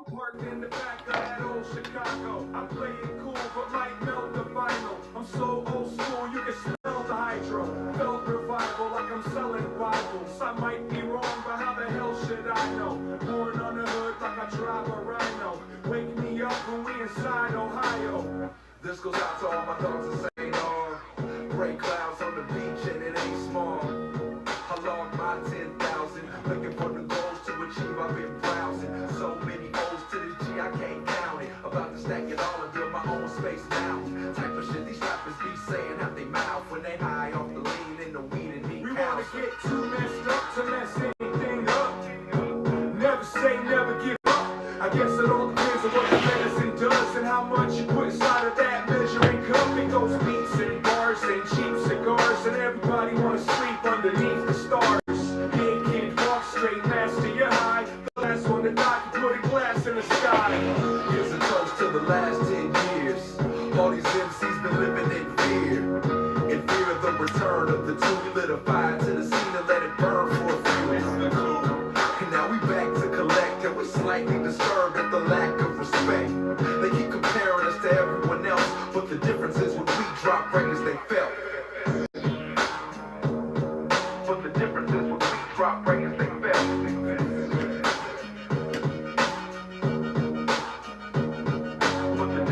Parked in the back of that old Chicago. I play it cool, but might melt the vinyl. I'm so old school, you can smell the hydro. Felt revival like I'm selling Bibles. I might be wrong, but how the hell should I know? Born on the hood like I drive a Rhino. Wake me up when we inside Ohio. This goes out to all my dogs in St. Aug. Gray clouds on the beach and it ain't small. I logged my 10,000, looking for the goals to achieve. I've been browsing, so many O's to the G, I can't count it. About to stack it all and build my own space mountain. Type of shit these rappers be saying out they mouth when they high off the lean and the weed and me. We wanna get too messed up to mess anything up. Never say never give up. I guess it all depends on what the medicine does and how much you put inside of that measuring cup. It goes beats and bars and cheap cigars, and everybody wanna sleep underneath the stars. Hey kid, walk straight, master your high. The last one to die can put a glass in the sky. Here's a toast to the last 10 years. All these MCs been living in fear of the return of the two. We lit a fire to the scene and let it burn for a few. And now we back to collect, and we're slightly disturbed at the lack of respect. They keep comparing us to everyone else, but the difference is when we drop records they felt. But the difference is when we drop records they felt. But the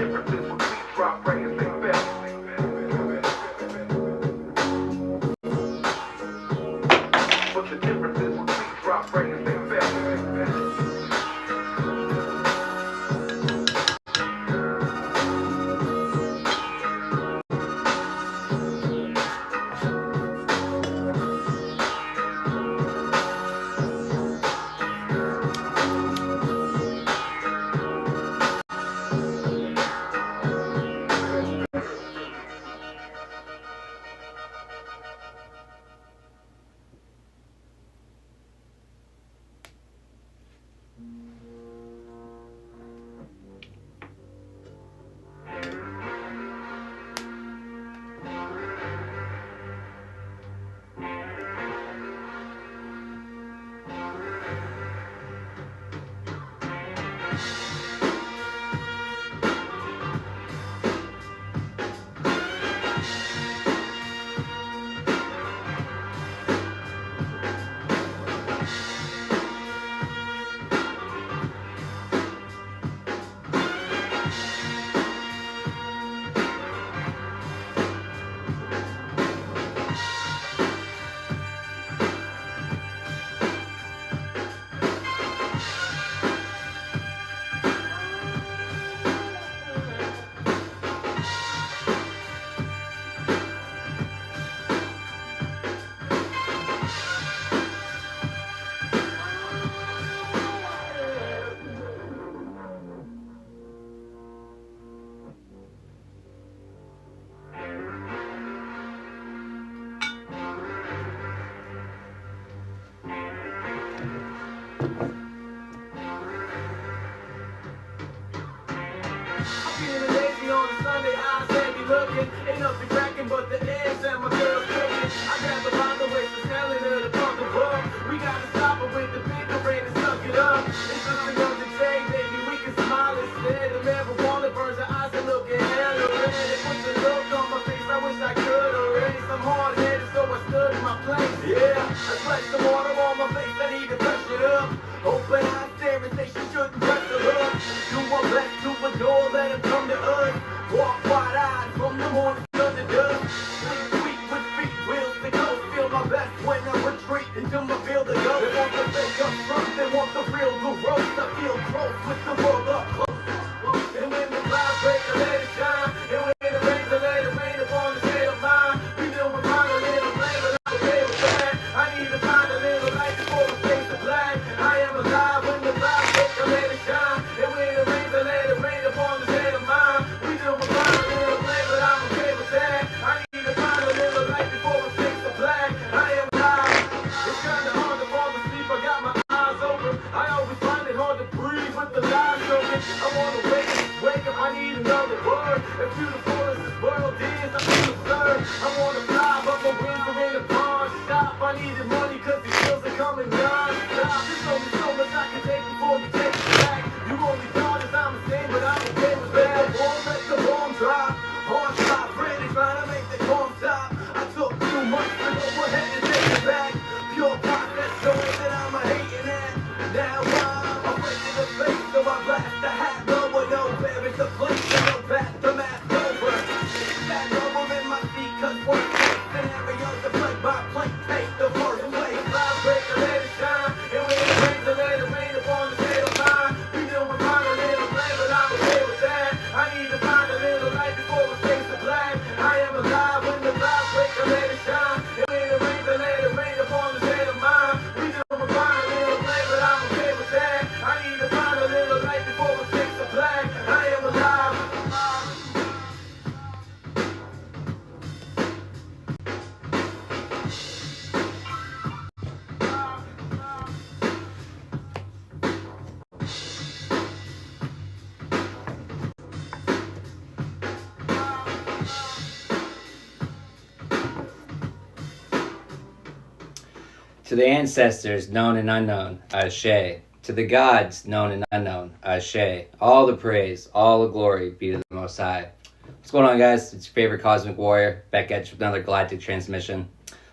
To the ancestors, known and unknown, Ashe. To the gods, known and unknown, Ashe. All the praise, all the glory be to the Most High. What's going on, guys? It's your favorite Cosmic Warrior, back at you with another galactic transmission.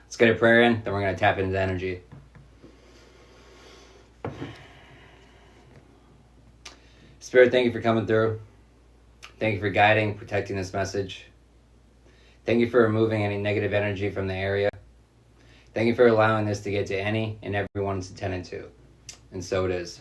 Let's get a prayer in, then we're going to tap into the energy. Spirit, thank you for coming through. Thank you for guiding, protecting this message. Thank you for removing any negative energy from the area. Thank you for allowing this to get to any and everyone it's intended to. And so it is.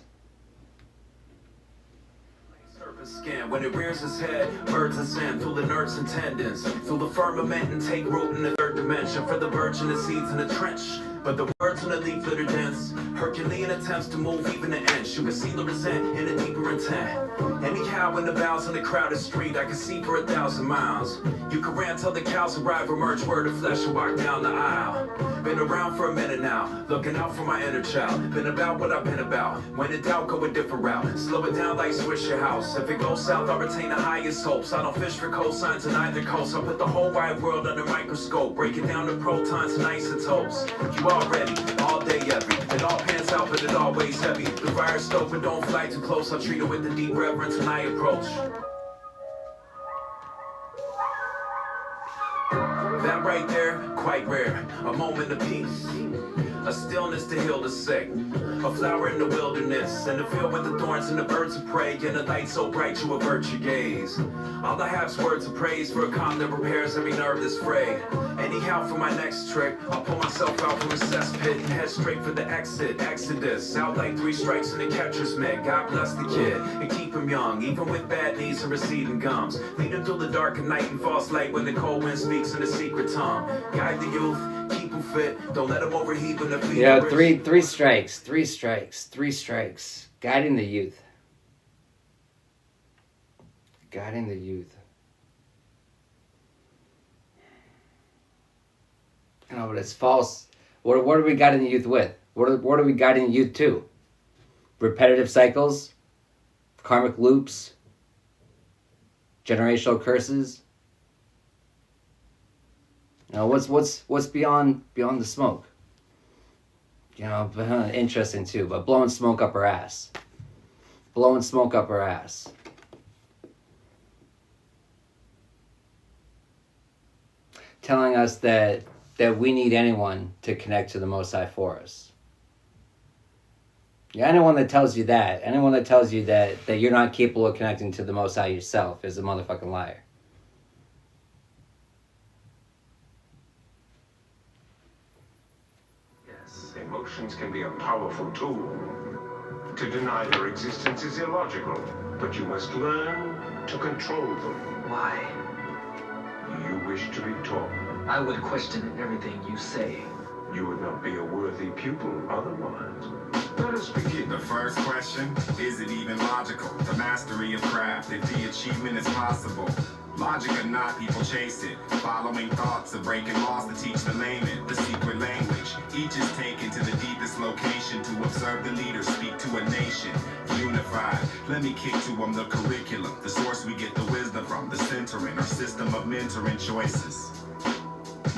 Skin. When it rears its head, birds ascend, feel the nerves and tendons, feel the firmament and take root in the third dimension. For the birch and the seeds in the trench, but the words on the leaflet are dense. Herculean attempts to move even an inch. You can see the resent in a deeper intent. Anyhow, in the boughs in the crowded street, I can see for 1,000 miles. You can rant till the cows arrive, emerge where the flesh will walk down the aisle. Been around for a minute now, looking out for my inner child. Been about what I've been about. When in doubt, go a different route. Slow it down like Swisher House. If it goes south, I'll retain the highest hopes. I don't fish for cosigns on either coast. I put the whole wide world under microscope. Break it down to protons and isotopes. You already, all day every. It all pans out, but it always heavy. The fire stove and don't fly too close. I'll treat it with the deep reverence when I approach. That right there, quite rare. A moment of peace. A stillness to heal the sick. A flower in the wilderness. In the field with the thorns and the birds of prey. And a light so bright you avert your gaze. All I have's words of praise for a calm that repairs every nerve that's frayed. Anyhow, for my next trick, I'll pull myself out from a cesspit and head straight for the exit. Exodus, out like 3 strikes in the catcher's mitt. God bless the kid and keep him young, even with bad knees and receding gums. Lead him through the dark of night and false light when the cold wind speaks in the secret tongue. Guide the youth, keep them fit, don't let them overheat when the feet. Yeah, three strikes. Guiding the youth. Guiding the youth. No, but it's false. What are we guiding the youth with? What are we guiding the youth to? Repetitive cycles? Karmic loops? Generational curses? You know, what's beyond the smoke? You know, interesting too, but blowing smoke up her ass. Blowing smoke up her ass. Telling us that we need anyone to connect to the Most High for us. Yeah, anyone that tells you that you're not capable of connecting to the Most High yourself is a motherfucking liar. Emotions can be a powerful tool. To deny their existence is illogical, but you must learn to control them. Why? You wish to be taught. I would question everything you say. You would not be a worthy pupil otherwise. Let us begin. The first question, is it even logical? The mastery of craft, if the achievement is possible. Logic or not, people chase it. Following thoughts of breaking laws to teach the layman the secret language. Each is taken to the deepest location to observe the leader speak to a nation. Unified, let me kick to them the curriculum, the source we get the wisdom from, the centering, our system of mentoring choices.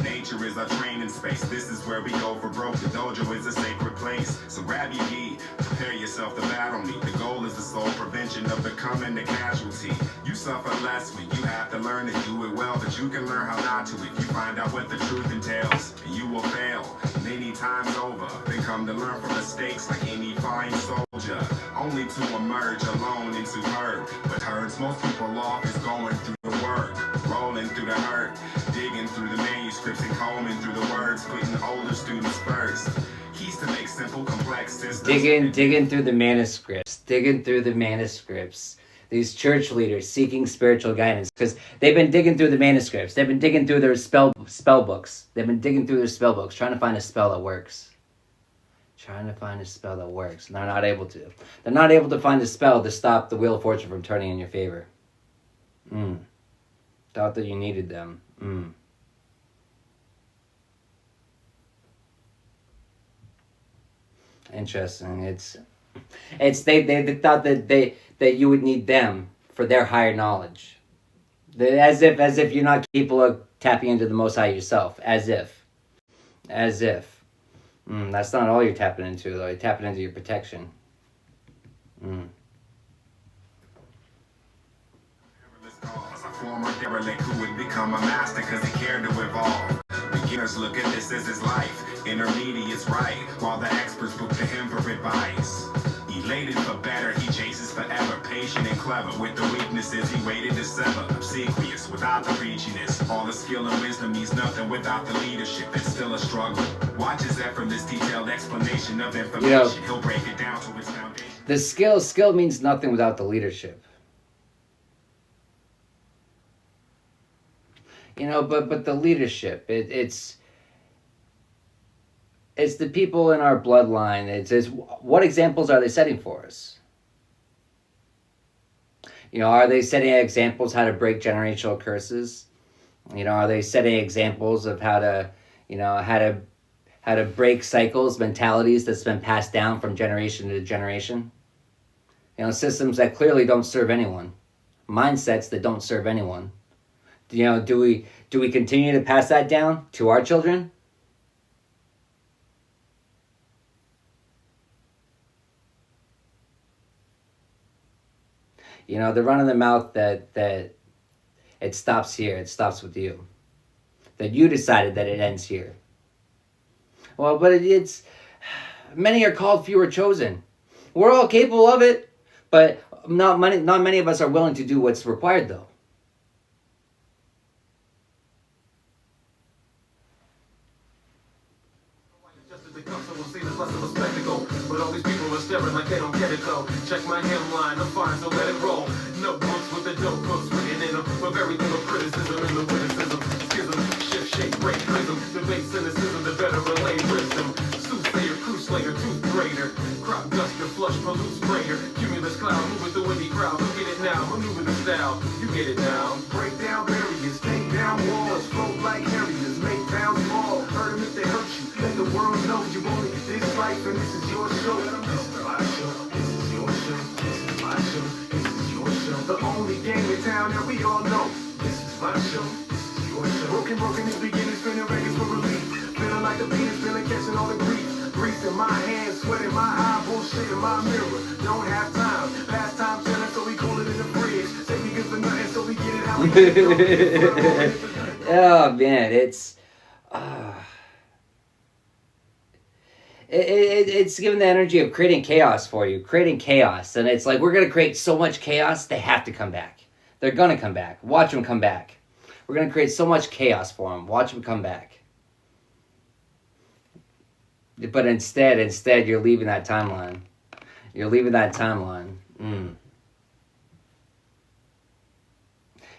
Nature is our training space. This is where we go for broke. The dojo is a sacred place. So grab your gi, prepare yourself to battle me. The goal is the sole prevention of becoming the casualty. You suffer less when you have to learn to do it well, but you can learn how not to if you find out what the truth entails. And you will fail many times over. Then come to learn from mistakes like any fine soldier. Only to emerge alone and superb. What turns most people off is going through the work. Rolling through the hurt. Digging through the manuscripts and combing through the words, putting older students first. Keys to make simple, complex systems. Digging through the manuscripts. These church leaders seeking spiritual guidance because they've been digging through the manuscripts. They've been digging through their spell books. They've been digging through their spell books, trying to find a spell that works. And they're not able to. They're not able to find a spell to stop the Wheel of Fortune from turning in your favor. Thought that you needed them. Interesting. It's they thought that you would need them for their higher knowledge. As if you're not capable of tapping into the Most High yourself. As if. That's not all you're tapping into, though. You're tapping into your protection. As a former derelict who would become a master because he cared to evolve. Beginners look at this as his life. Intermediates right, while the experts look to him for advice. Elated for better, he chases forever. Patient and clever, with the weaknesses he waited to sever. Obsequious, without the preachiness. All the skill and wisdom means nothing without the leadership. It's still a struggle. Watch his effortless, detailed explanation of information. He'll break it down to its foundation. The skill means nothing without the leadership. But the leadership, it's the people in our bloodline. It's what examples are they setting for us? Are they setting examples how to break generational curses? Are they setting examples of how to break cycles, mentalities that's been passed down from generation to generation? Systems that clearly don't serve anyone, mindsets that don't serve anyone. Do we continue to pass that down to our children? They're running the mouth that it stops here. It stops with you. That you decided that it ends here. Well, but it's many are called, few are chosen. We're all capable of it, but not many of us are willing to do what's required, though. But all these people are staring like they don't get it though. Check my hemline, I'm fine, so let it roll. Notebooks with the dope books written in them, but very little criticism in the witticism. Schism, shift, shape, break, prism. Debate, cynicism, the better relay wisdom. Soothsayer, crusader, tooth grader. Crop duster, flush, pollute sprayer. Cumulus cloud, moving through any crowd. You get it now, maneuver the style. You get it now. Break down barriers, take down walls. Float like harriers, make towns small. Hurt them if they hurt you. Let the world know you only get this life and this is your show. This is my show. This is your show. This is my show. This is your show. The only game in town that we all know. This is my show. This is your show. Broken is beginning, spinning records for relief. Feeling like the penis, feeling catching all the grief. Grease in my hands, sweat in my eye, bullshit in my mirror. Don't have time. Past time chilling, so we cool it in the fridge. Say we good for nothing, so we get it how we get it. Oh man, it's giving the energy of creating chaos for you, creating chaos. And it's like, we're going to create so much chaos, they have to come back. They're going to come back. Watch them come back. We're going to create so much chaos for them. Watch them come back. But instead, you're leaving that timeline. You're leaving that timeline.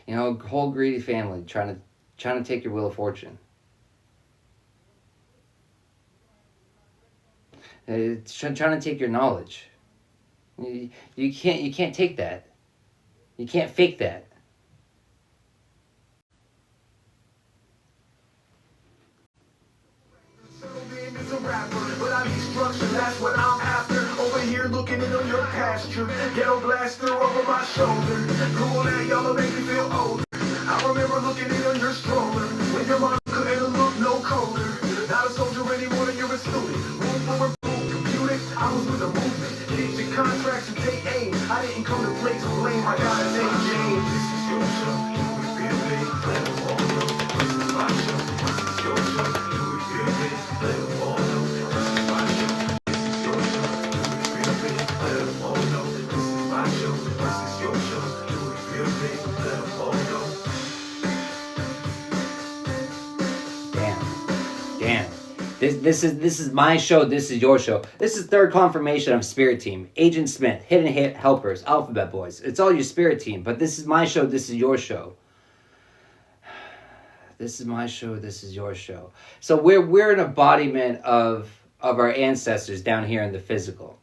Whole greedy family trying to take your wheel of fortune. It's trying to take your knowledge. You can't take that. You can't fake that. But I need structure, that's what I'm after. Over here looking in on your pasture. Ghetto blaster over my shoulder. Cool that y'all make me feel older. I remember looking in on your stroller. When your mom couldn't look no colder. Not a soldier anymore, than you're a student. Room for improved computing. I was with a movement. Get your contracts and take aim. I didn't come to place blame. I got a name, James. This is your show. You would be a big. Let them all know. This is my show. This is your show. You would be a big. Let them all know. This is my show. This is your show. You would be a big. Let them all know. This is my show. This is your show. You would be a big. Let them all know. Damn. This is my show. This is your show. This is third confirmation of Spirit Team. Agent Smith, Hidden Helpers, Alphabet Boys. It's all your Spirit Team. But this is my show. This is your show. This is my show. This is your show. So we're an embodiment of our ancestors down here in the physical,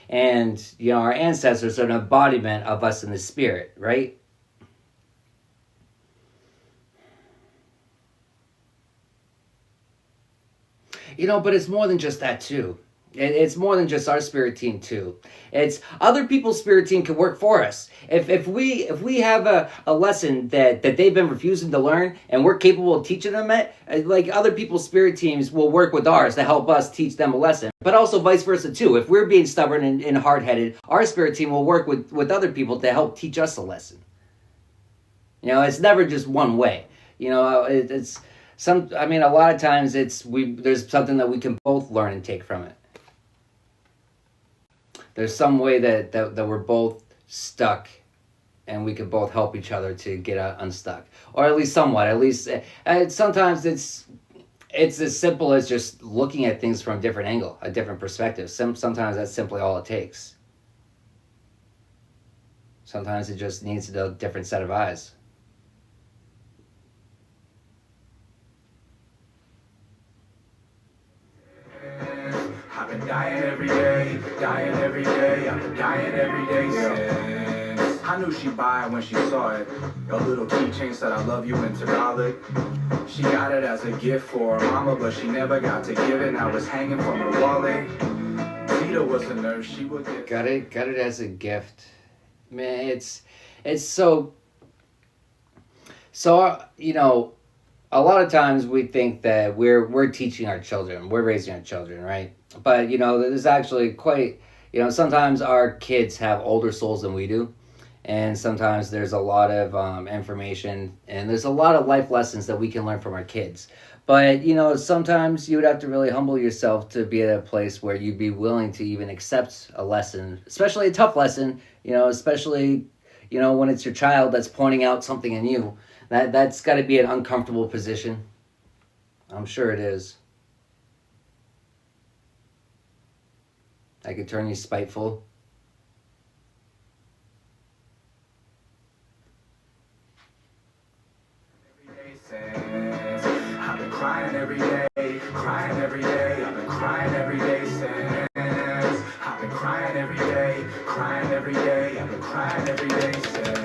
and our ancestors are an embodiment of us in the spirit, right? But it's more than just that too. It's more than just our spirit team too. It's other people's spirit team can work for us. If we have a lesson that they've been refusing to learn and we're capable of teaching them it, like other people's spirit teams will work with ours to help us teach them a lesson. But also vice versa too. If we're being stubborn and hard-headed, our spirit team will work with other people to help teach us a lesson. You know, it's never just one way. You know, it's some. I mean, a lot of times there's something that we can both learn and take from it. There's some way that we're both stuck and we can both help each other to get unstuck. Or at least somewhat. At least sometimes it's as simple as just looking at things from a different angle, a different perspective. Sometimes that's simply all it takes. Sometimes it just needs a different set of eyes. I've been dying every day, I've been dying every day since. I knew she'd buy it when she saw it. A little keychain said I love you in Tagalog. She got it as a gift for her mama, but she never got to give it. Now it's hanging from her wallet. Tita was a nurse, she would get... Got it as a gift. Man, it's so, you know, a lot of times we think that we're teaching our children, we're raising our children, right? But, you know, there's actually quite, you know, sometimes our kids have older souls than we do. And sometimes there's a lot of information and there's a lot of life lessons that we can learn from our kids. But, you know, sometimes you would have to really humble yourself to be at a place where you'd be willing to even accept a lesson, especially a tough lesson, you know, especially, you know, when it's your child that's pointing out something in you. That's got to be an uncomfortable position. I'm sure it is. That could turn you spiteful. I've been crying every day, crying every day. I've been crying every day since. I've been crying every day, crying every day. I've been crying every day since.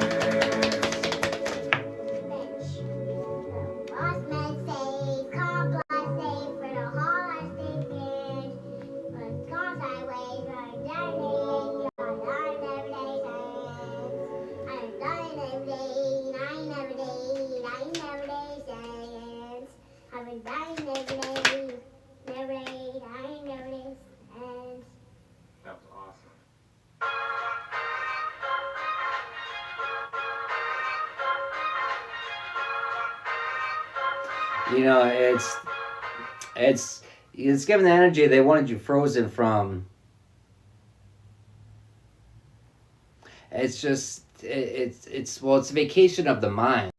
That was awesome. You know, it's given the energy they wanted you frozen from. It's just it's a vacation of the mind,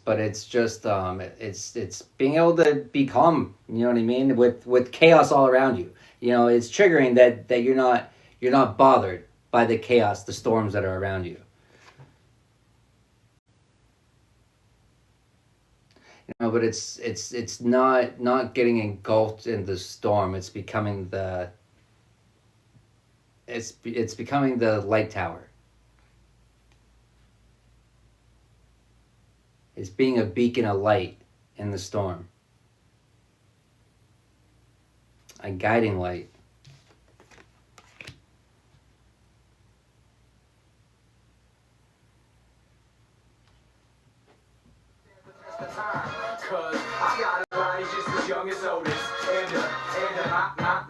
but it's just it's being able to be calm. You know what I mean? With chaos all around you. You know, it's triggering that you're not bothered by the chaos, the storms that are around you. You know, but it's not getting engulfed in the storm. It's becoming it's becoming the light tower. It's being a beacon of light in the storm. A guiding light. Cause I got a body just as young as Otis. And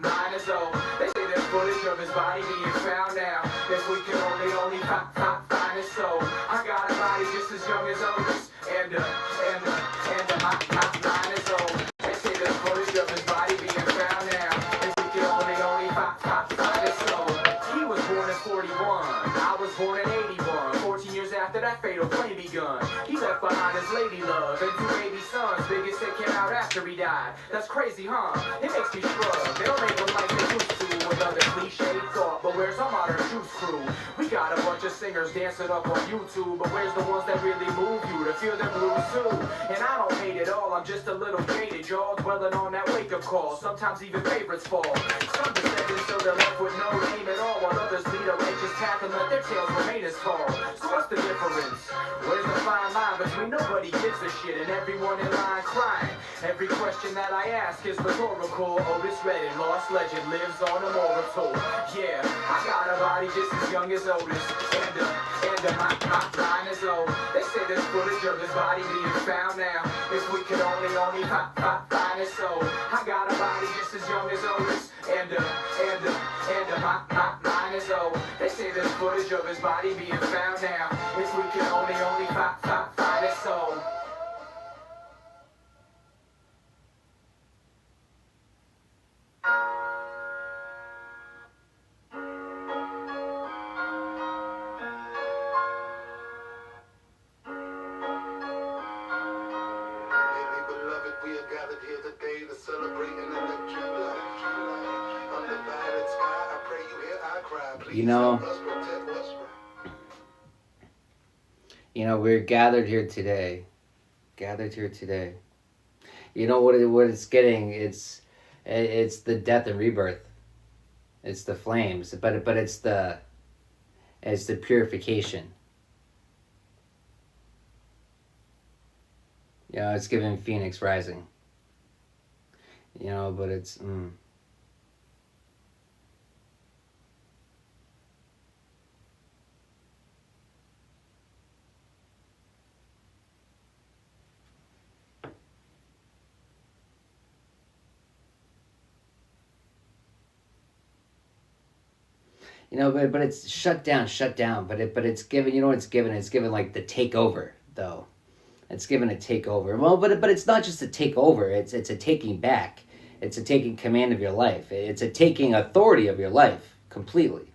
mine is old. They say there's footage of his body being found now. If we could only find his soul. I got a body just as young as Otis. And mine is old. They say there's footage of his body being found now. If we could only find his soul. He was born in 41. I was born in 81. 14 years after that fatal play begun. He left behind his lady love and 2 baby sons. Biggest that came out after he died. That's crazy, huh? It makes me shrug. They don't make them like they used to. Another cliche thought, but where's our modern truth crew? We got a bunch of singers dancing up on YouTube, but where's the ones that really move you to feel their blues too? And I don't hate it all, I'm just a little jaded, y'all dwelling on that wake-up call. Sometimes even favorites fall. Some descendants so they're left with no name at all, while others lead a righteous path and let their tails remain as tall. So what's the difference? Where's the fine line between nobody gives a shit and everyone in line crying? Every question that I ask is rhetorical. Otis Redding, lost legend, lives on immortal. oracle. Yeah, I got a body just as young as Otis, and my mind is old. They say there's footage of his body being found now. If we could only find his soul. I got a body just as young as Otis, and my mind is old. They say there's footage of his body being found now. If we could only find his soul. You know, we're gathered here today. You know what it's getting? It's the death and rebirth. It's the flames, but it's the purification. You know, it's giving Phoenix rising. You know, but it's You know, but it's shut down. But it's given. You know what it's given? It's given like the takeover, though. It's given a takeover. Well, but it's not just a takeover. It's a taking back. It's a taking command of your life. It's a taking authority of your life completely.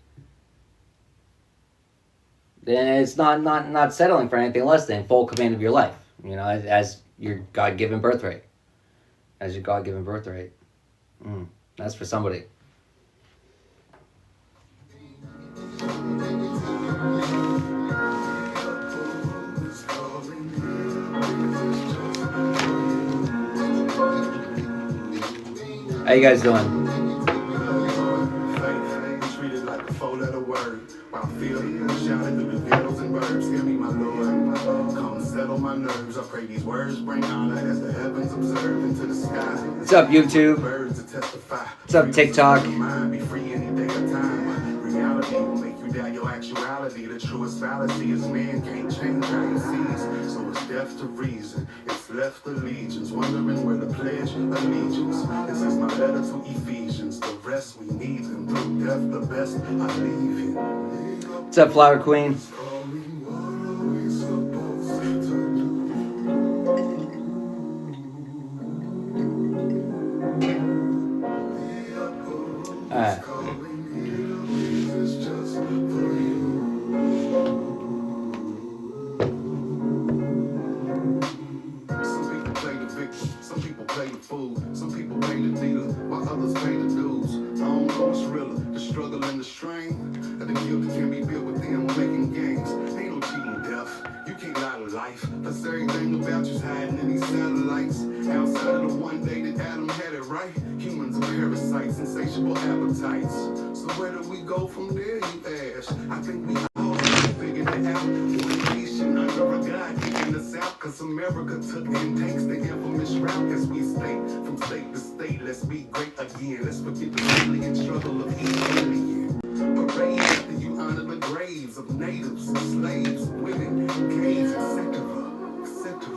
Then it's not settling for anything less than full command of your life. You know, as your God-given birthright. As your God-given birthright. That's for somebody. How you guys doing? Treated like a four-letter word. While feeling shouting through the ghettos and burbs. Hear me, my Lord. Come settle my nerves. I pray these words bring honor as the heavens observe into the sky. What's up, YouTube? Birds to testify. What's up, TikTok? Mind be free any day of time. Reality will make you doubt your actuality. The truest fallacy is man can't change how he sees. So it's death to reason. It's left allegiance. Wondering where the pledge allegiance. This is my letter to Ephesians. The rest we need and through death the best I leave you. What's up, Flower Queen? Alright. Some people play the fool, some people play the dealer, while others pay the dues. I don't know what's realer, the struggle and the strain. I think guilty can be built with them making games. Ain't no cheating death, you can't lie to life. Plus everything about you's hiding in these satellites. Outside of the one day that Adam had it right. Humans are parasites, insatiable appetites. So where do we go from there, you ask? I think we all figured it out. One nation under a God kicking us out. Cause America took and takes the infamous route as we stay from state to state. Let's be great again. Let's forget the alien struggle of each alien. Parade after you honor the graves of natives, slaves, women, gays, etc. etc.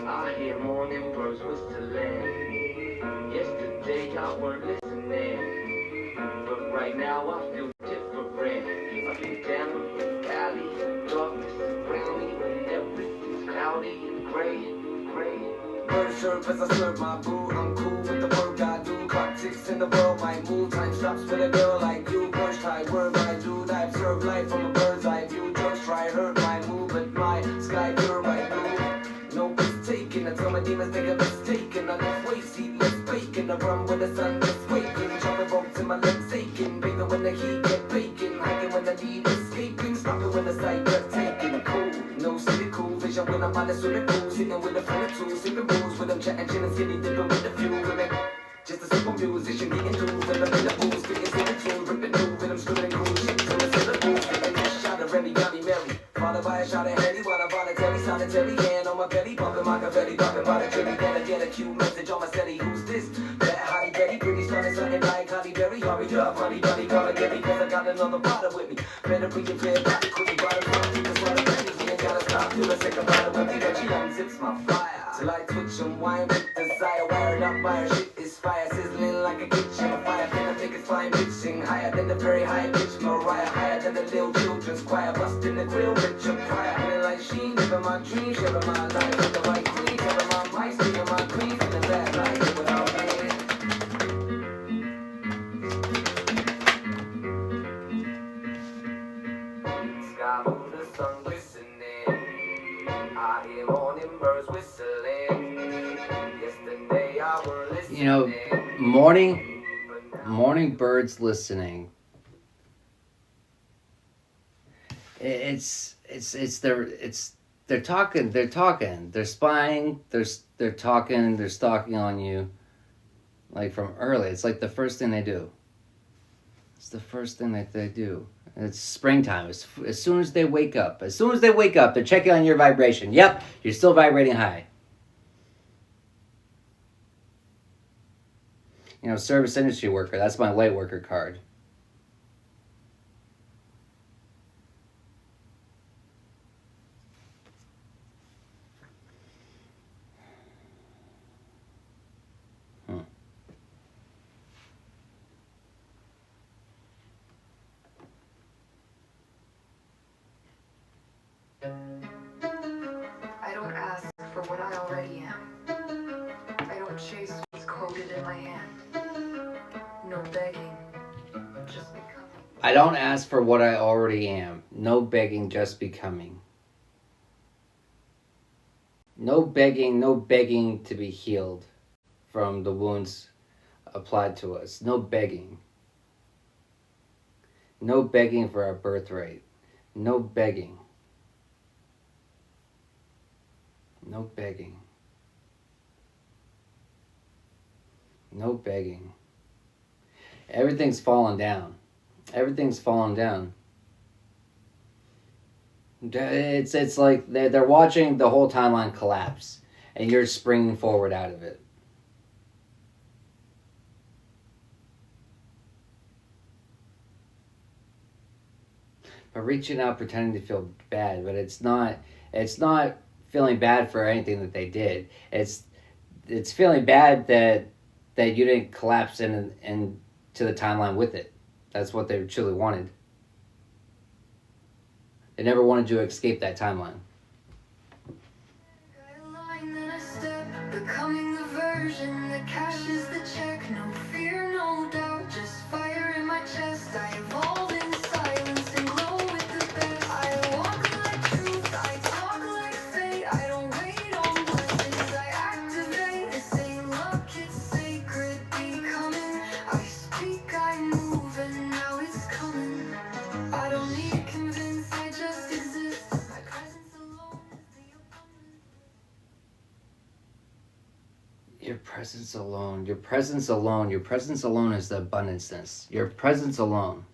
I hear morning birds whistling. Yesterday I weren't listening, but right now I feel different. I've been down the valley, darkness around me, everything's cloudy and gray. verb as I serve my boo. I'm cool with the work I do. Clock ticks and the world might move. Time stops with a girl like you. First high word I do. I observe life from a bird's eye view. Drugs try hurt my mood, but my sky pure right blue. No piss taken. I tell my demons they got mistaken. I left way seedless bacon. I run when the sun is waking. Jumping ropes in my legs aching. Bathing when the heat get baking. Hiking when the need escaping. Stopping when the sight gets taken. Cool, no city cool. Vision when I'm by the swimming pool. Sitting with a friend or two. Sipping booze with them chatting, chilling, skinny dipping with the few women. Just a simple musician getting tunes. And I'm in the booze. Spitting silly tunes. Ripping new rhythm. Screaming cool shit. Till it's in the booth. Getting that shot of Remy got me merry. Followed by a shot of Henny. While I voluntarily solitary hand on my belly. Bumping my confetti. Bumping by the tribby. Then I get a cute message on my steady. Who's this? That Holly Betty. Pretty started something like Holly Berry. Hurry up, honey bunny. Come and get me. Cause I got another bottle with me. Better bring your clear body. Quickly bottle from me. Cause what I'm ready. We ain't gotta stop. Till I take a bottle with me. But she unzips my fire. Till I twitch and whine with desire. Wired up by her shit is fire. Sizzling like a kitchen fire. Finna make it flying bitching. Higher than the very high pitch Mariah. Higher than the little children's choir. Busting the grill, Richard Pryor. Feeling like she living my dreams. Sharing my life with the right queen. Telling my mic, speaking my queen. Feeling that night without me. Sky blue, the sun glistening. I hear morning birds whistling. Yesterday I were listening. You know, morning birds listening. They're talking, they're spying, they're talking, they're stalking on you, like from early. It's like the first thing they do. It's the first thing that they do. It's springtime. As soon as they wake up, they're checking on your vibration. Yep, you're still vibrating high. You know, service industry worker, that's my light worker card. I don't ask for what I already am. I don't chase what's quoted in my hand. No begging, just becoming. I don't ask for what I already am. No begging, just becoming. No begging to be healed from the wounds applied to us. No begging. No begging for our birthright. No begging. No begging. No begging. Everything's fallen down. Everything's fallen down. It's like they're watching the whole timeline collapse, and you're springing forward out of it. But reaching out, pretending to feel bad, but it's not feeling bad for anything that they did. It's feeling bad that you didn't collapse into the timeline with it. That's what they truly wanted. They never wanted to escape that timeline. Line that I step, becoming the version that cashes the check. No fear, no doubt, just fire in my chest. I evolve in silence and glow with the best. I walk like truth, I talk like fate. I don't wait on blessings, I activate. This ain't luck, it's sacred becoming. I speak, I move, and now it's coming. I don't need to convince, I just exist. My presence alone is the abundance. Your presence alone. Your presence alone. Your presence alone is the abundanceness. Your presence alone.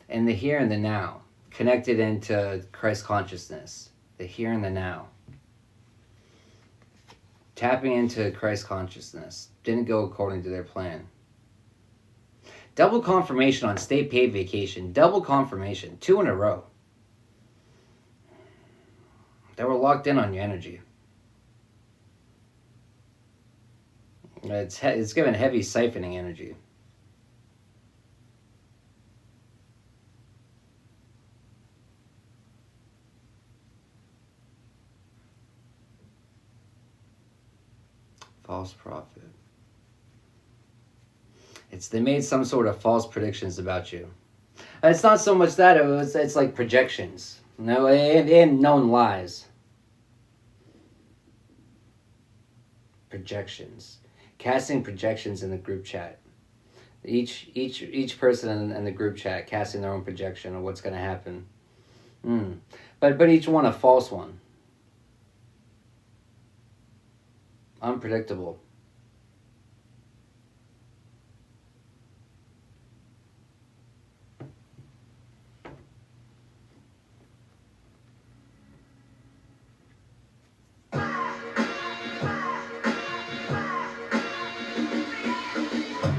And the here and the now. Connected into Christ consciousness. The here and the now. Tapping into Christ consciousness. Didn't go according to their plan. Double confirmation on state paid vacation. Double confirmation. 2 in a row. They were locked in on your energy. It's given heavy siphoning energy. false prophet. They made some sort of false predictions about you. It's not so much that, it's like projections. No, and known lies. Projections. Casting projections in the group chat. Each person in the group chat casting their own projection of what's going to happen. But each one a false one. Unpredictable.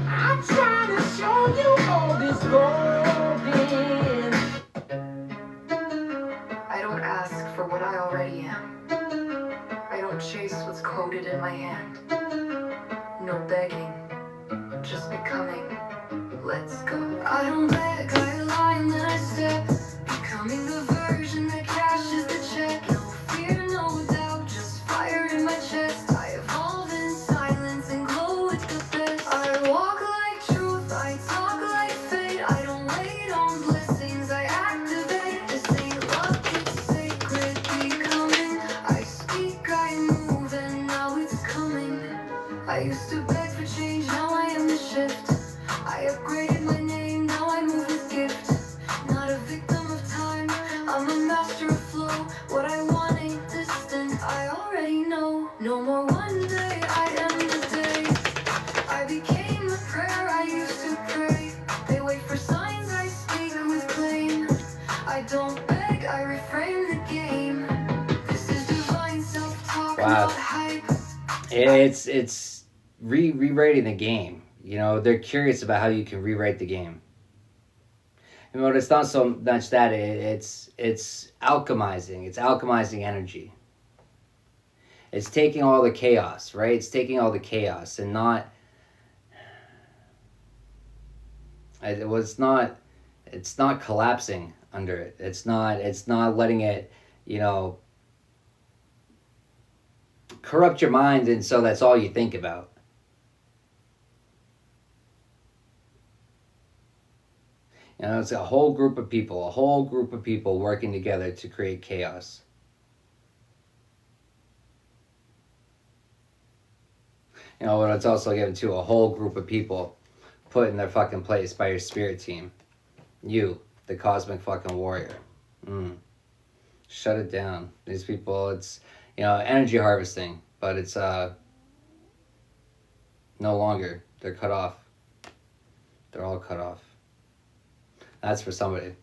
I'm trying to show you all this golden. I don't ask for what I already am. I don't chase what's coded in my hand. No begging, just becoming. Let's go. I don't beg, I align, then I step. Becoming the version that cashes the check. No fear, no doubt, just fire in my chest. I evolve in silence and glow with the best. I walk like truth, I talk like fate. I don't wait on blessings, I activate. This ain't luck, it's sacred becoming. I speak, I move, and now it's coming. I used to beg for change, now I am the shift. I upgraded my name, now I move with gift. Not a victim of time, I'm a master of flow. What I want ain't distant, I already know. No more one day, I am the day. I became the prayer I used to pray. They wait for signs, I speak with claim. I don't beg, I reframe the game. This is divine self-talk, Wow. not hype. It's rewriting the game. You know, they're curious about how you can rewrite the game. You know, it's not so much that it's alchemizing. It's alchemizing energy. It's taking all the chaos, right? It's taking all the chaos and not. It's not collapsing under it. It's not letting it, you know, corrupt your mind, and so that's all you think about. You know, it's a whole group of people working together to create chaos. You know, but it's also given to a whole group of people put in their fucking place by your spirit team. You, the cosmic fucking warrior. Shut it down. These people, it's, you know, energy harvesting, but it's no longer. They're cut off. They're all cut off. That's for somebody.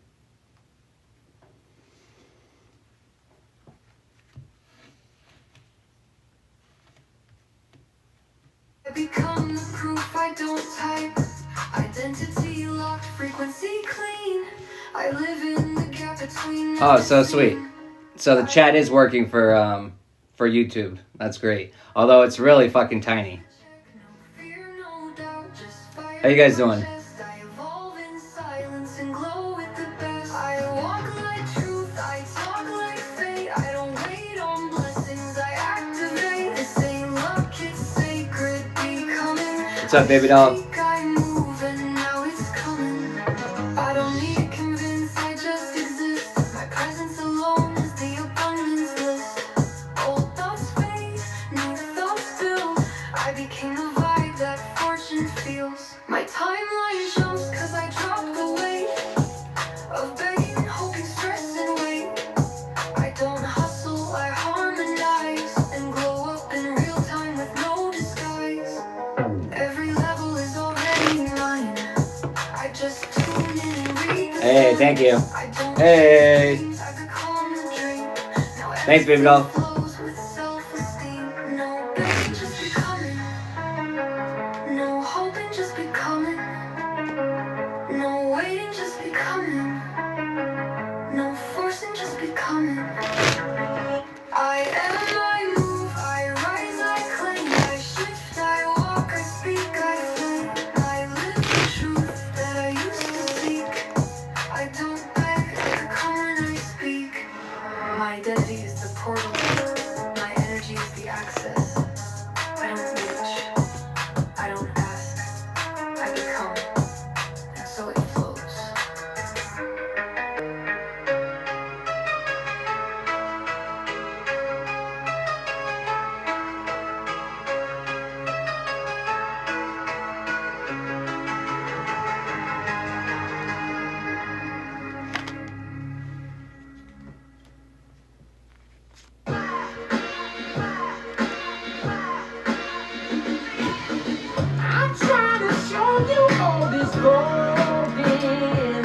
I become the proof, I don't type. Identity locked, frequency clean. I live in the gap between. Oh, so sweet. So the chat is working for YouTube. That's great. Although it's really fucking tiny. How you guys doing? What's up, baby doll? I don't need convince, I just exist. My presence alone is the abundance list. Old thoughts fade, new thoughts build. I became the vibe that fortune feels. My timeline jumps cause I dropped the weight of begging, hoping, stress, and wait. I don't hustle, I harmonize and glow up in real time with no disguise. Every level is already mine. I just tune in and read the Hey, thank you. I don't Hey. dreams, I become the dream. Now Thanks, baby doll. flows with self-esteem. No begging, just becoming. No hoping, just becoming. No waiting, just becoming. No forcing, just becoming. I am, I move, I rise, I claim. I shift, I walk, I speak, I flame. I live the truth that I used to seek. I don't beg, I come when I speak. My identity is the portal. spoken.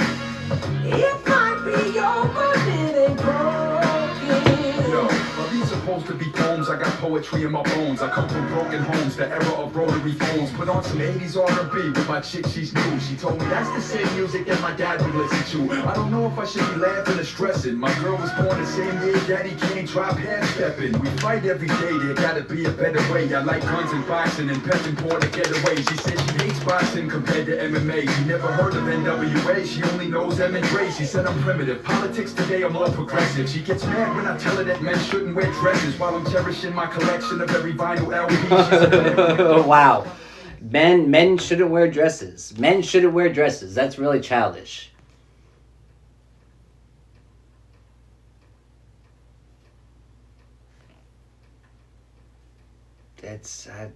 It might be over, it ain't broken. Yo, are these supposed to be poems? I got poetry in my bones. I come from broken homes, the era of rotary phones. Put on some 80s R&B with my chick, she's new. She told me that's the same music that my dad would listen to. I don't know if I should be laughing or stressing. My girl was born the same year Daddy Kane dropped half-stepping. We fight every day, there gotta be a better way. I like guns and boxing and pepping for the getaway. She said she hates boxing compared to MMA. She never heard of NWA, she only knows M and Dre. She said I'm primitive, politics today are more progressive. She gets mad when I tell her that men shouldn't wear dresses while I'm cherishing my collection of every vinyl LP. She said, Wow. Men shouldn't wear dresses. Men shouldn't wear dresses. That's really childish. It's I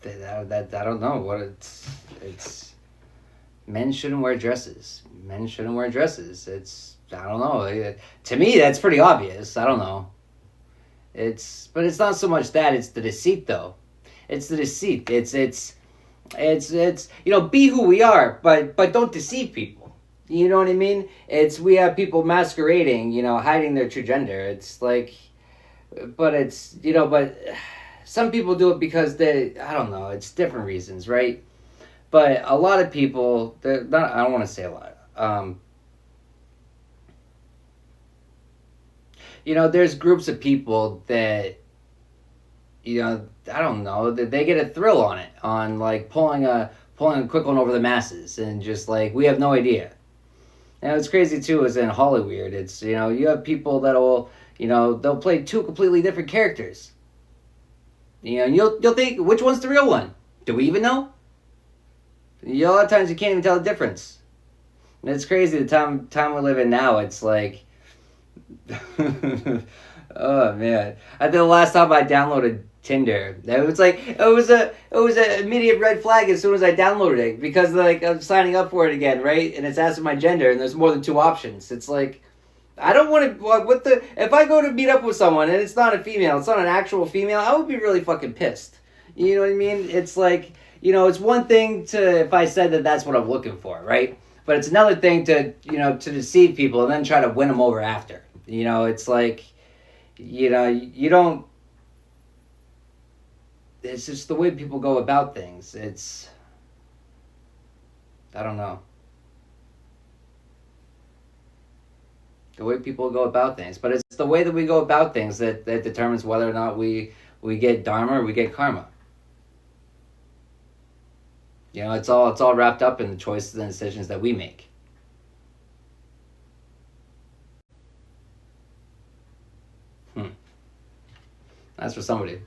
don't know what it's men shouldn't wear dresses. Men shouldn't wear dresses. It's I don't know. To me that's pretty obvious. I don't know. But it's not so much that, it's the deceit though. It's the deceit. It's you know, be who we are, but don't deceive people. You know what I mean? We have people masquerading, you know, hiding their true gender. It's like, but it's, you know, but some people do it because I don't know, it's different reasons, right? But a lot of people, I don't want to say a lot. You know, there's groups of people that, you know, I don't know, that they get a thrill on it, on like pulling a quick one over the masses, and just like, we have no idea. Now, what's crazy too is in Hollywood, it's, you know, you have people that'll, you know, they'll play two completely different characters. You know, and you'll think, which one's the real one? Do we even know? You know, a lot of times you can't even tell the difference. And it's crazy the time we live in now. It's like, oh man! I think the last time I downloaded Tinder, it was a immediate red flag as soon as I downloaded it, because like I'm signing up for it again, right? And it's asking my gender, and there's more than 2 options. It's like, I don't want to. If I go to meet up with someone and it's not a female, it's not an actual female, I would be really fucking pissed. You know what I mean? It's like, you know, it's one thing if I said that that's what I'm looking for, right? But it's another thing to, you know, to deceive people and then try to win them over after. You know, it's like, you know, you don't. It's just the way people go about things. I don't know. The way people go about things. But it's the way that we go about things that determines whether or not we get dharma or we get karma. You know, it's all wrapped up in the choices and decisions that we make. That's for somebody.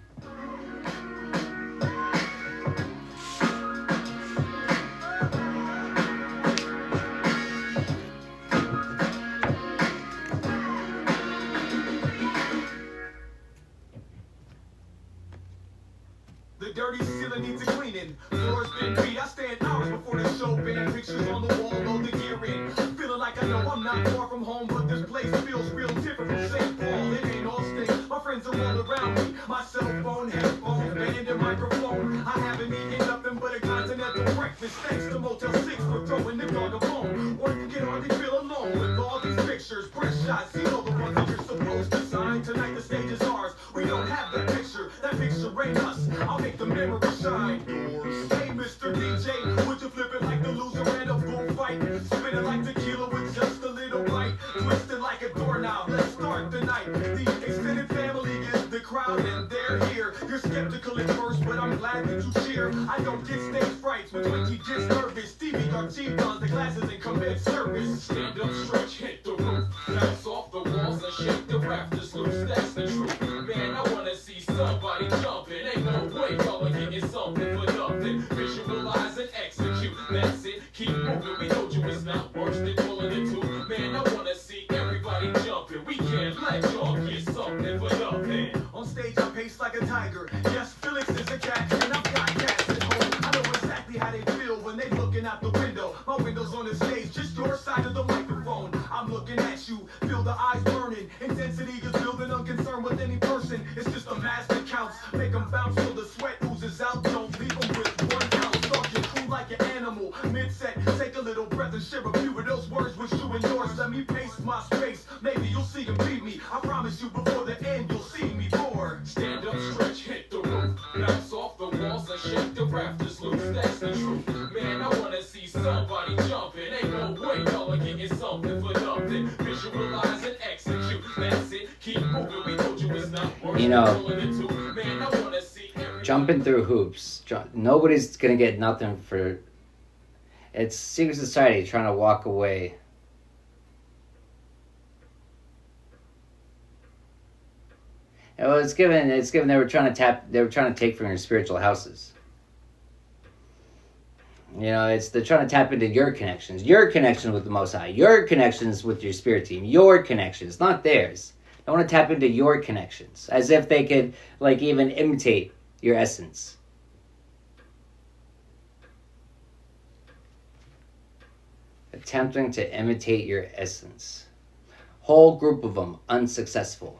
The dirty ceiling needs a cleaning. Floors been beat. I stand hours before the show. Band pictures on the wall, load the gear in. Feeling like I know I'm not far from home, but this place feels real different from St. Paul. It ain't Austin. My friends are all around me. My cell phone, headphones, band and microphone. I haven't eaten nothing but a continental breakfast. Thanks to Motel 6 for throwing the dog a bone. Work to get hardly feel alone with all these pictures, press shots. You know the ones that you're supposed to sign. Tonight the stage is ours. We don't have that picture. That picture ain't us. I'll make the memory shine. Hey, Mr. DJ, would you flip it like the loser at a bullfight? Spin it like tequila with just a little bite. Twist it like a doorknob. Let's start the night. The extended family is the crowd and they're here. You're skeptical at first, but I'm glad that you cheer. I don't get stage frights, but when he gets nervous, Stevie our chief dons the glasses and commit service. Stand up, stretch, hit the roof, bounce off the walls and shake the rafters loose. That's the truth, man. I wanna see somebody jumping. Ain't no way y'all are getting something for nothing. Visualize and execute. That's it. Keep moving. We told you it's not worse than pulling it too. Man, I wanna see everybody jumping. We can't let y'all get something for nothing. On stage I pace like a tiger. Yes, Felix is a cat, and I've got cats at home. I know exactly how they feel when they looking out the window. My window's on the stage, just your side of the microphone. I'm looking at you, feel the eye me pace my space. Maybe you'll see him beat me. I promise you before the end you'll see me roar. Stand up, stretch, hit the roof. Bounce off the walls and shake the rafters loose. That's the truth. Man, I wanna see somebody jumping. Ain't no way y'all are getting something for nothing. Visualize and execute. That's it. Keep moving. We told you it's not worth You know, pulling it to. Man, I wanna see everybody. jumping through hoops. Nobody's gonna get nothing for. It's secret society trying to walk away. Well, it's given. They were trying to take from your spiritual houses. You know, they're trying to tap into your connections, your connection with the Most High, your connections with your spirit team, your connections, not theirs. They want to tap into your connections, as if they could, like, even imitate your essence. Attempting to imitate your essence. Whole group of them unsuccessful.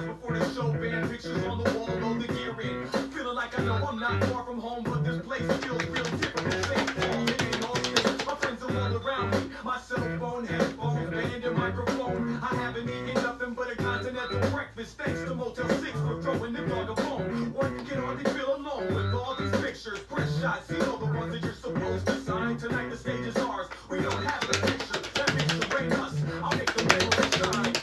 Before the show, band pictures on the wall, load the gear in. Feeling like I know I'm not far from home, but this place feels real different. St. Paul, it ain't all this. My friends are all around me. My cell phone, headphones, band and microphone. I haven't eaten nothing but a continental breakfast. Thanks to Motel 6 for throwing the dog a bone. One can hardly feel alone with all these pictures. Press shots, you know the ones that you're supposed to sign. Tonight the stage is ours. We don't have the picture. That picture ain't us. I'll make the memories shine.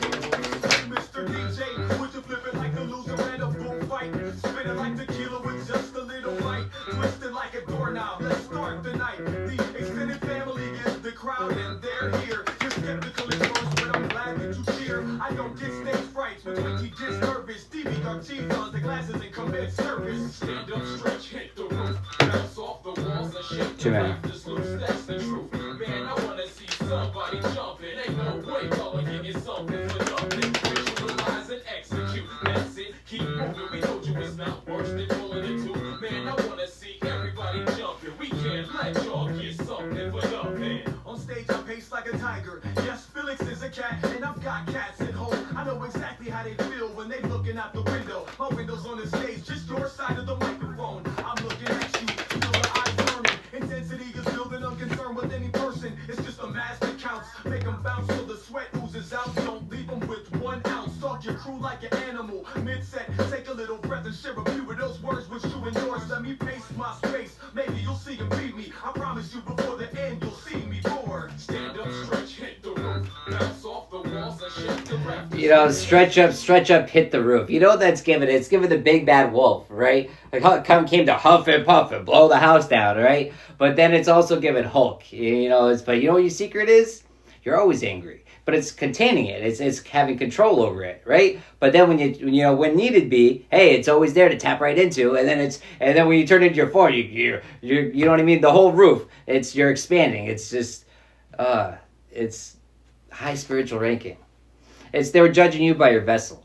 Mr. DJ, would you flip it like a loser at a full fight? Spin it like tequila with just a little light. Twist it like a doorknob. Let's start the night. The extended family is the crowd and they're here. You're skeptical at first, but I'm glad that you cheer. I don't get stage frights when Twinkie gets nervous. Stevie got cheese on the glasses and commit service. Stand up, stretch, hit the roof. Bounce off the walls and shake the rafters loose. That's the truth. Man, I wanna see somebody jumping. Ain't no way y'all are getting something for nothing. Visualize and execute. That's it. Keep moving. We told you it's not worse than pulling it to. Man, I wanna see everybody jumping. We can't let y'all get something for nothing. On stage I pace like a tiger. Yes, Felix is a cat, and I've got cats at home. I know exactly how they feel when they looking out the window. My window's on the stage, just your side of the microphone. I'm looking at you, feel the eyes burning. Intensity is building, I'm concerned with any person. It's just a mass that counts. Make them bounce till the sweat oozes out. Don't leave them with 1 ounce. Talk your crew like an animal. Mid-set, take a little breath and share a few of those words which you endorse. Let me pace my space. Maybe you'll see him beat me. I promise you before the end you'll see me roar. Stand up, stretch, hit the roof. Bounce off the walls and shake the rafters. You know, stretch up, hit the roof. You know what that's given? It's given the big bad wolf, right? Like how it came to huff and puff and blow the house down, right? But then it's also given Hulk. You know, but you know what your secret is? You're always angry. But it's containing it. It's having control over it, right? But then when needed be, hey, it's always there to tap right into. And then when you turn into your phone, you know what I mean? The whole roof. You're expanding. It's just it's high spiritual ranking. They were judging you by your vessel.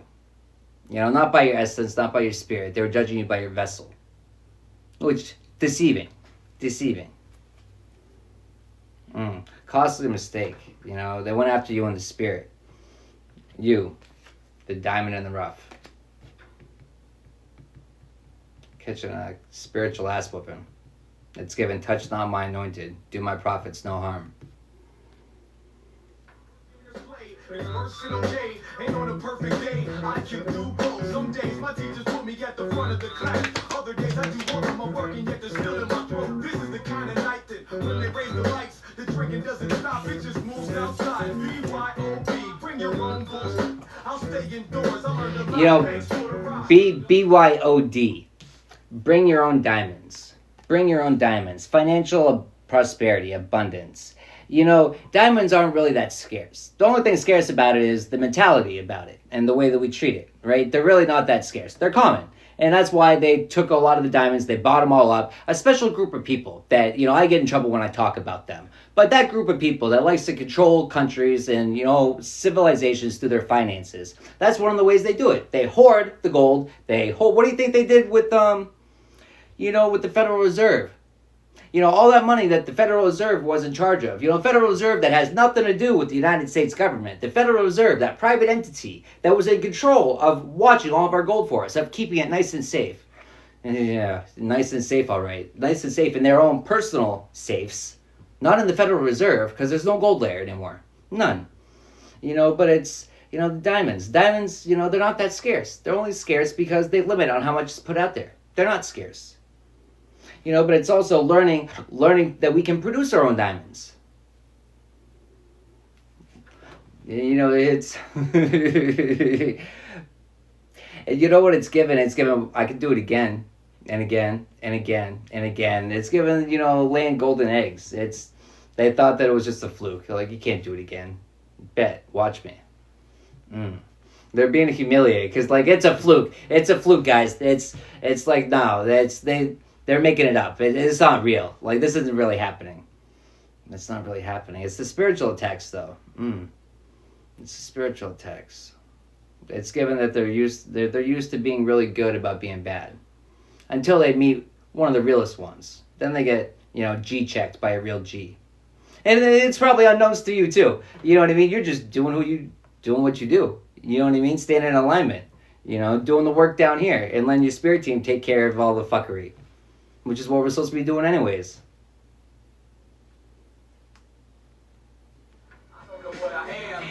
You know, not by your essence, not by your spirit. They were judging you by your vessel. Which, deceiving. Costly mistake. You know, they went after you in the spirit. You, the diamond in the rough. Catching a spiritual ass whooping. It's given, touch not my anointed. Do my prophets no harm. It's worse than okay. Ain't on a perfect day. I can do both. Some days my teachers put me at the front of the class. Other days I do more of my work and yet they're still in my throat. This is the kind of night that when they raise the lights, the drinking doesn't stop. It just moves outside. BYOB. Bring your own bullshit. I'll stay indoors. I learned a lot. You know, BYOD. Bring your own diamonds. Bring your own diamonds. Financial prosperity, abundance. You know, diamonds aren't really that scarce. The only thing scarce about it is the mentality about it and the way that we treat it, right? They're really not that scarce. They're common. And that's why they took a lot of the diamonds, they bought them all up. A special group of people that, you know, I get in trouble when I talk about them. But that group of people that likes to control countries and, you know, civilizations through their finances, that's one of the ways they do it. They hoard the gold. What do you think they did with, with the Federal Reserve. All that money that the Federal Reserve was in charge of. Federal Reserve that has nothing to do with the United States government. The Federal Reserve, that private entity that was in control of watching all of our gold for us, of keeping it nice and safe. Yeah, nice and safe, all right. Nice and safe in their own personal safes. Not in the Federal Reserve, because there's no gold there anymore. None. But it's, the diamonds. Diamonds, they're not that scarce. They're only scarce because they limit on how much is put out there. They're not scarce. But it's also learning that we can produce our own diamonds. It's... And you know what it's given? It's given, I could do it again, and again, and again, and again. It's given, laying golden eggs. They thought that it was just a fluke. They're like, you can't do it again. Bet. Watch me. They're being humiliated, because, it's a fluke. It's a fluke, guys. It's like, no, they're making it up. It's not real. This isn't really happening. It's not really happening. It's the spiritual attacks, though. It's the spiritual attacks. It's given that they're used to being really good about being bad. Until they meet one of the realest ones. Then they get, G-checked by a real G. And it's probably unknowns to you, too. You know what I mean? You're just doing what you do. You know what I mean? Staying in alignment. Doing the work down here. And letting your spirit team take care of all the fuckery. Which is what we're supposed to be doing anyways.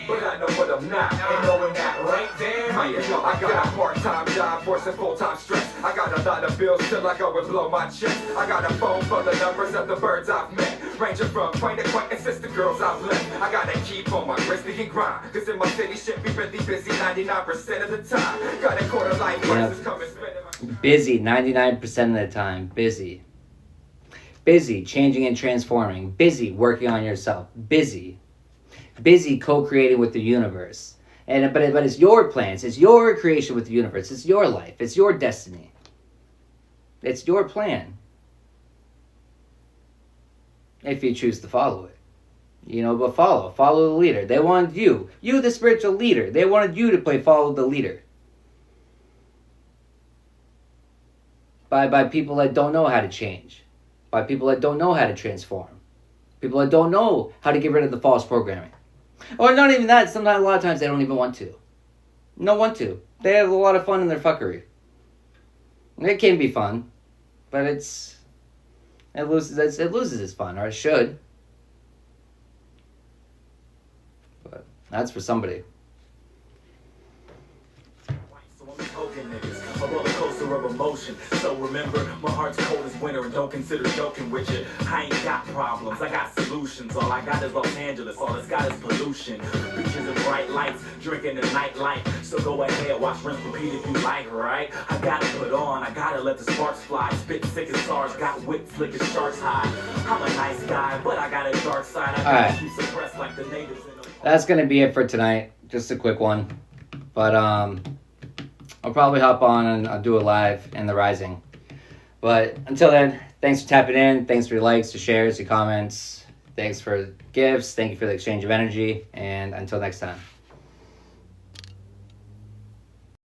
But I know what I'm not, and knowing that right there, I got a part-time job, forcing full-time stress. I got a lot of bills till I go and blow my check. I got a phone full of numbers of the birds I've met, ranging from quaint acquaintances to girls I've left. I gotta keep on my wrist and grind, cause in my city shit be really busy 99% of the time. Got a quarter life crisis coming, spending my... Busy 99% of the time. Busy. Busy changing and transforming. Busy working on yourself. Busy co-creating with the universe. But it's your plans. It's your creation with the universe. It's your life. It's your destiny. It's your plan. If you choose to follow it. But follow the leader. They wanted you the spiritual leader. They wanted you to follow the leader. By people that don't know how to change. By people that don't know how to transform. People that don't know how to get rid of the false programming. Or not even that. Sometimes, a lot of times, they don't even want to. No want to. They have a lot of fun in their fuckery. It can be fun, but it loses its fun, or it should. But that's for somebody. A roller coaster of emotion. So remember, my heart's cold as winter, and don't consider joking with you. I ain't got problems, I got solutions. All I got is Los Angeles, all it's got is pollution. Beaches and bright lights, drinking the nightlife. So go ahead, watch, rinse, repeat if you like, right? I gotta put on, I gotta let the sparks fly. Spit sick as stars, got wit slick as sharks high. I'm a nice guy, but I got a dark side. I gotta keep suppressed like the natives in the... That's gonna be it for tonight. Just a quick one. But I'll probably hop on and I'll do a live in the Rising. But until then, thanks for tapping in. Thanks for your likes, your shares, your comments. Thanks for gifts. Thank you for the exchange of energy. And until next time.